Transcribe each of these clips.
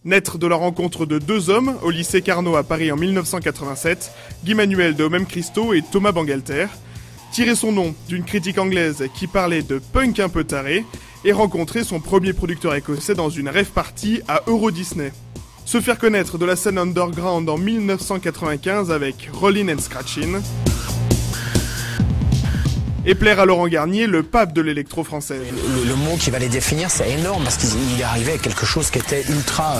Naître de la rencontre de deux hommes au lycée Carnot à Paris en 1987, Guy-Manuel de Homem-Christo et Thomas Bangalter, tirer son nom d'une critique anglaise qui parlait de punk un peu taré et rencontrer son premier producteur écossais dans une rave party à Euro Disney. Se faire connaître de la scène underground en 1995 avec Rollin' and Scratchin'. Et plaire à Laurent Garnier, le pape de l'électro française. Le mot qui va les définir, c'est énorme parce qu'il est arrivé à quelque chose qui était ultra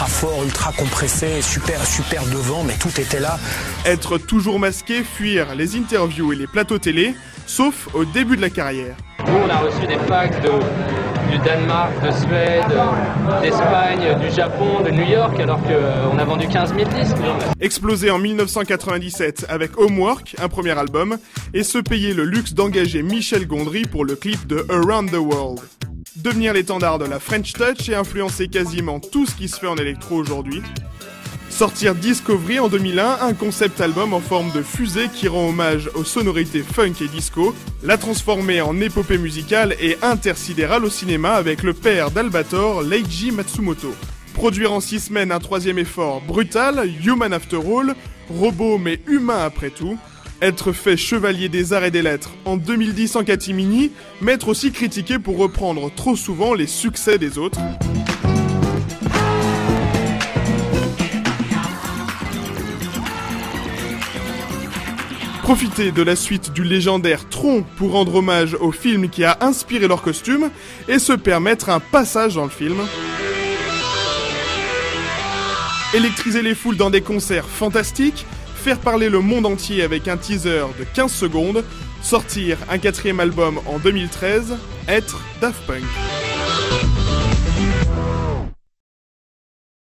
fort, ultra compressé, super devant, mais tout était là. Être toujours masqué, fuir les interviews et les plateaux télé, sauf au début de la carrière. Nous, on a reçu des packs du Danemark, de Suède, d'Espagne, du Japon, de New York, alors qu'on a vendu 15 000 disques. Explosé en 1997 avec Homework, un premier album, et se payer le luxe d'engager Michel Gondry pour le clip de Around the World. Devenir l'étendard de la French Touch et influencer quasiment tout ce qui se fait en électro aujourd'hui. Sortir Discovery en 2001, un concept album en forme de fusée qui rend hommage aux sonorités funk et disco, la transformer en épopée musicale et intersidérale au cinéma avec le père d'Albator, Leiji Matsumoto. Produire en 6 semaines un troisième effort brutal, Human After All, robot mais humain après tout. Être fait chevalier des arts et des lettres en 2010 en catimini, mais être aussi critiqué pour reprendre trop souvent les succès des autres. Profiter de la suite du légendaire Tron pour rendre hommage au film qui a inspiré leur costume et se permettre un passage dans le film. Électriser les foules dans des concerts fantastiques, faire parler le monde entier avec un teaser de 15 secondes, sortir un 4e album en 2013, être Daft Punk.